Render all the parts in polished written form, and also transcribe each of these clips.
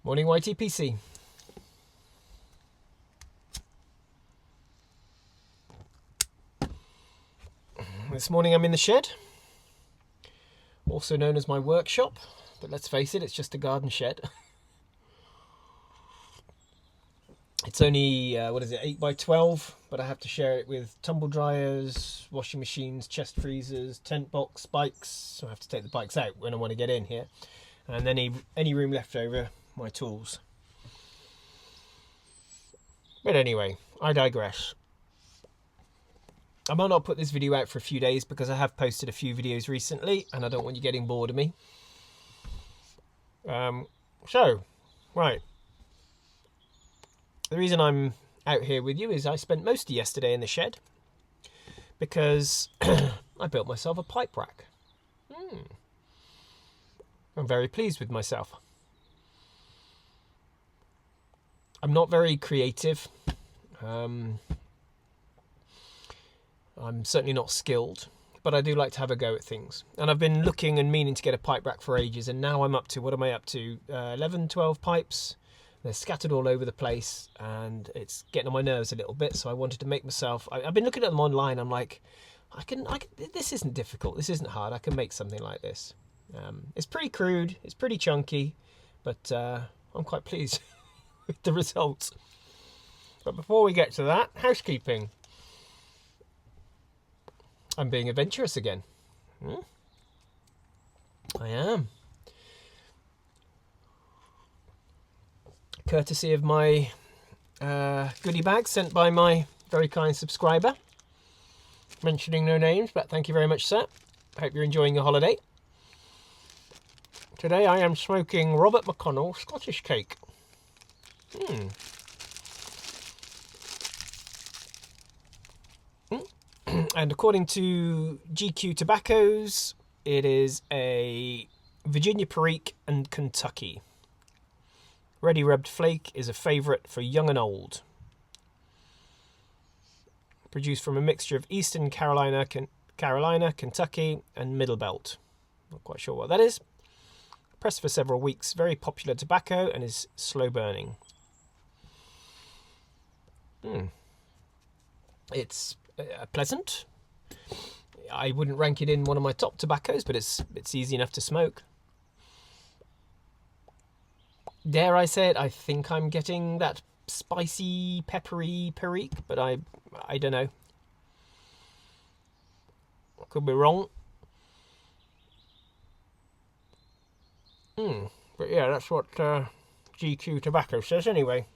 Morning YTPC. This morning I'm in the shed, also known as my workshop, but let's face it, it's just a garden shed. It's only, 8 by 12, but I have to share it with tumble dryers, washing machines, chest freezers, tent box, bikes, so I have to take the bikes out when I want to get in here, and any room left over, my tools. But anyway, I digress. I might not put this video out for a few days because I have posted a few videos recently and I don't want you getting bored of me. Right. The reason I'm out here with you is I spent most of yesterday in the shed because I built myself a pipe rack. I'm very pleased with myself. I'm not very creative. I'm certainly not skilled, but I do like to have a go at things. And I've been looking and meaning to get a pipe rack for ages, and now I'm up to, what am I up to? 11, 12 pipes. They're scattered all over the place, and it's getting on my nerves a little bit, so I wanted to make myself... I've been looking at them online, I'm like, I can, this isn't difficult, this isn't hard, I can make something like this. It's pretty crude, it's pretty chunky, but I'm quite pleased with the results. But before we get to that, housekeeping. I'm being adventurous again. I am. Courtesy of my goodie bag sent by my very kind subscriber. Mentioning no names, but thank you very much, sir. Hope you're enjoying your holiday. Today I am smoking Robert McConnell Scottish cake. And according to GQ Tobaccos, it is a Virginia Perique and Kentucky. Ready rubbed flake is a favourite for young and old. Produced from a mixture of Eastern Carolina, Kentucky and Middle Belt. Not quite sure what that is. Pressed for several weeks. Very popular tobacco and is slow burning. It's pleasant. I wouldn't rank it in one of my top tobaccos, but it's easy enough to smoke. Dare I say it, I think I'm getting that spicy, peppery Perique, but I don't know. Could be wrong. But yeah, that's what GQ Tobacco says anyway.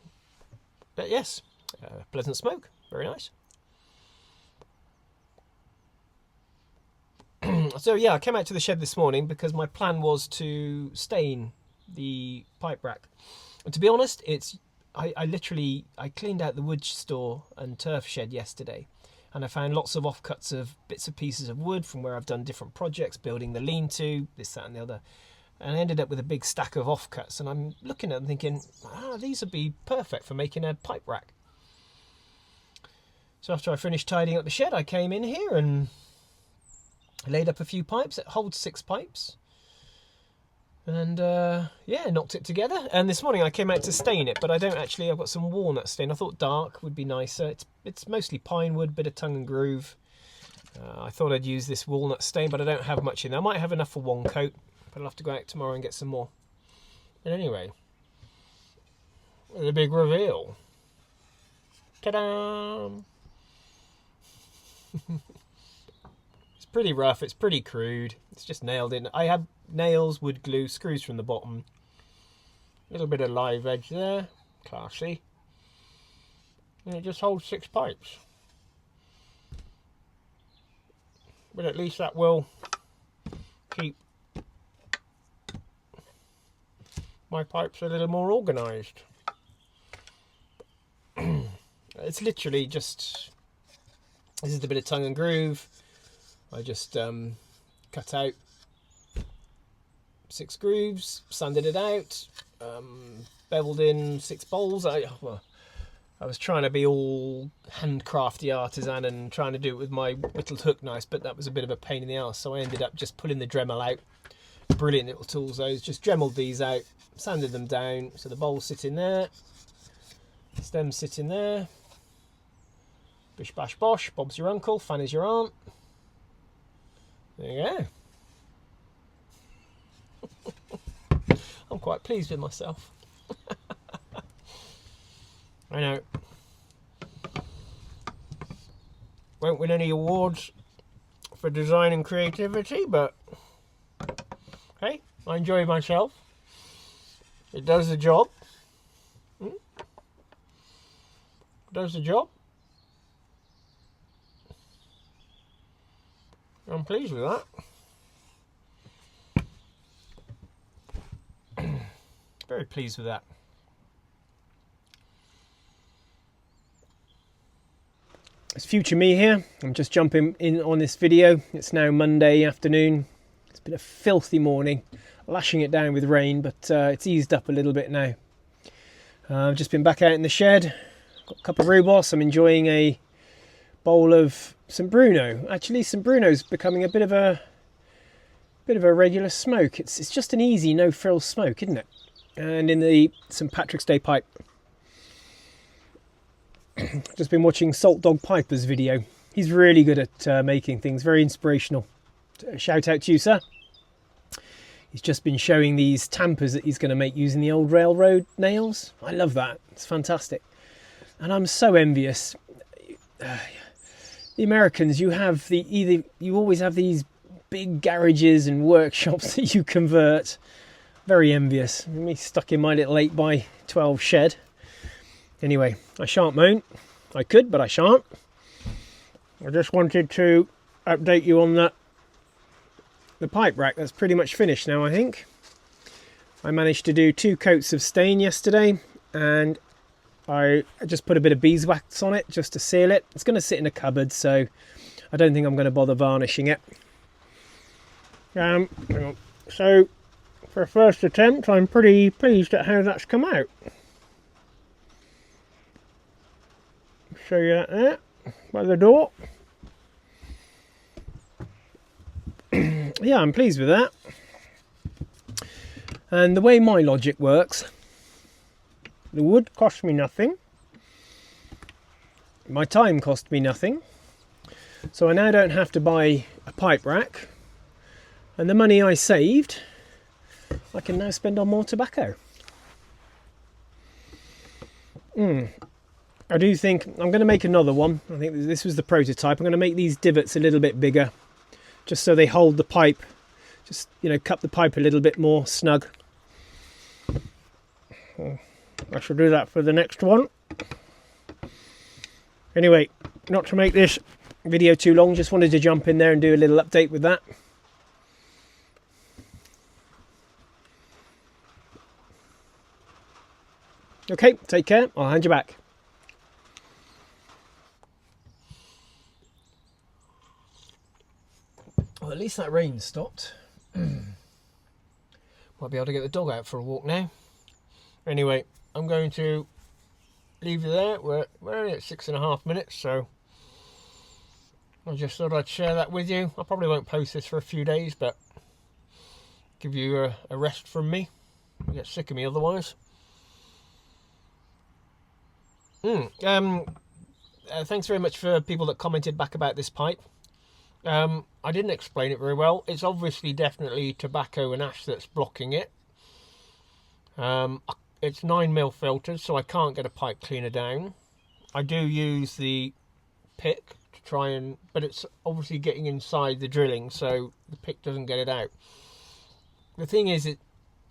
But yes, pleasant smoke, very nice. So yeah, I came out to the shed this morning because my plan was to stain the pipe rack. And to be honest, I cleaned out the wood store and turf shed yesterday, and I found lots of offcuts of bits and pieces of wood from where I've done different projects, building the lean-to, this, that and the other. And I ended up with a big stack of offcuts, and I'm looking at them thinking, these would be perfect for making a pipe rack. So after I finished tidying up the shed, I came in here and laid up a few pipes. It holds 6 pipes. And yeah, knocked it together. And this morning I came out to stain it, but I don't actually. I've got some walnut stain. I thought dark would be nicer. It's mostly pine wood, bit of tongue and groove. I thought I'd use this walnut stain, but I don't have much in there. I might have enough for one coat, but I'll have to go out tomorrow and get some more. But anyway, the big reveal. Ta-da! It's pretty rough, it's pretty crude, it's just nailed in. I have nails, wood glue, screws from the bottom. A little bit of live edge there, classy. And it just holds 6 pipes. But at least that will keep my pipes a little more organised. It's literally just... This is the bit of tongue and groove. I just cut out 6 grooves, sanded it out, beveled in 6 bowls. I was trying to be all handcrafty artisan and trying to do it with my whittled hook knife, but that was a bit of a pain in the ass, so I ended up just pulling the Dremel out brilliant little tools those. Just dremeled these out, sanded them down, so the bowl's sitting there, stem's sitting there. Bish bash bosh, Bob's your uncle, Fanny's your aunt. There you go. I'm quite pleased with myself. I know. Won't win any awards for design and creativity, but hey, I enjoy myself. It does the job. Does the job. I'm pleased with that. Very pleased with that. It's future me here. I'm just jumping in on this video. It's now Monday afternoon. It's been a filthy morning, lashing it down with rain, but it's eased up a little bit now. I've just been back out in the shed. Got a cup of rhubarb. I'm enjoying a bowl of St Bruno. Actually, St Bruno's becoming a bit of a regular smoke. It's just an easy, no frill smoke, isn't it? And in the St Patrick's Day pipe. Just been watching Saldogpiper's video. He's really good at making things, very inspirational. Shout out to you, sir. He's just been showing these tampers that he's going to make using the old railroad nails. I love that. It's fantastic. And I'm so envious. The Americans, you always have these big garages and workshops that you convert. Very envious. Me stuck in my little 8x12 shed. Anyway, I shan't moan. I could, but I shan't. I just wanted to update you on that. The pipe rack, that's pretty much finished now, I think. I managed to do 2 coats of stain yesterday, and I just put a bit of beeswax on it just to seal it. It's going to sit in a cupboard, so I don't think I'm going to bother varnishing it. Hang on. So, for a first attempt, I'm pretty pleased at how that's come out. Show you that there, by the door. Yeah, I'm pleased with that. And the way my logic works, the wood cost me nothing. My time cost me nothing. So I now don't have to buy a pipe rack. And the money I saved, I can now spend on more tobacco. I do think I'm going to make another one. I think this was the prototype. I'm going to make these divots a little bit bigger, just so they hold the pipe. Just, you know, cup the pipe a little bit more snug. I shall do that for the next one. Anyway, not to make this video too long, just wanted to jump in there and do a little update with that. Okay, take care. I'll hand you back. Well, at least that rain stopped. Might be able to get the dog out for a walk now. Anyway, I'm going to leave you there. We're only at 6.5 minutes, so I just thought I'd share that with you. I probably won't post this for a few days, but give you a rest from me. You get sick of me otherwise. Thanks very much for people that commented back about this pipe. I didn't explain it very well. It's obviously definitely tobacco and ash that's blocking it. It's 9mm filtered, so I can't get a pipe cleaner down. I do use the pick to try and, but it's obviously getting inside the drilling, so the pick doesn't get it out. The thing is,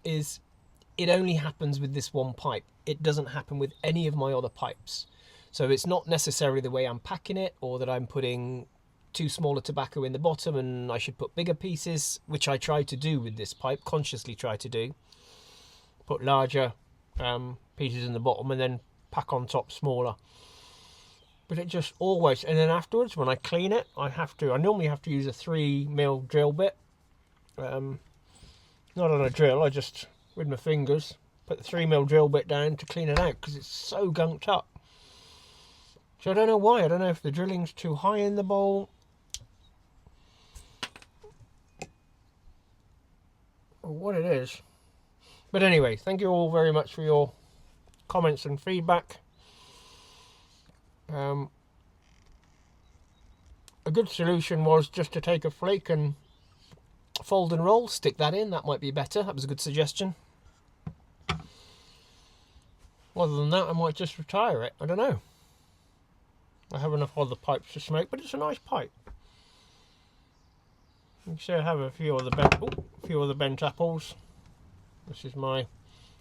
it only happens with this one pipe. It doesn't happen with any of my other pipes. So it's not necessarily the way I'm packing it, or that I'm putting too small a tobacco in the bottom and I should put bigger pieces, which I try to do with this pipe, consciously try to do. Put larger pieces in the bottom and then pack on top smaller. But it just always, and then afterwards when I clean it, I normally have to use a 3mm drill bit. Not on a drill, I just, with my fingers, put the 3mm drill bit down to clean it out because it's so gunked up. So I don't know why. I don't know if the drilling's too high in the bowl. or what it is. But anyway, thank you all very much for your comments and feedback. A good solution was just to take a flake and fold and roll, stick that in. That might be better. That was a good suggestion. Other than that, I might just retire it. I don't know. I have enough other pipes to smoke, but it's a nice pipe. You can see I have a few other bent apples. This is my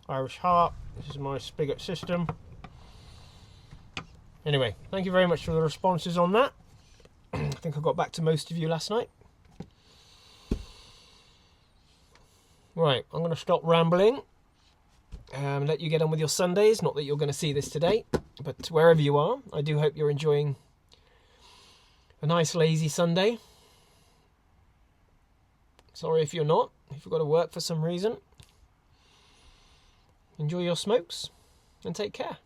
Irish Heart. This is my spigot system. Anyway, thank you very much for the responses on that. I think I got back to most of you last night. Right, I'm going to stop rambling and let you get on with your Sundays. Not that you're going to see this today, but wherever you are, I do hope you're enjoying a nice lazy Sunday. Sorry if you're not, if you've got to work for some reason. Enjoy your smokes and take care.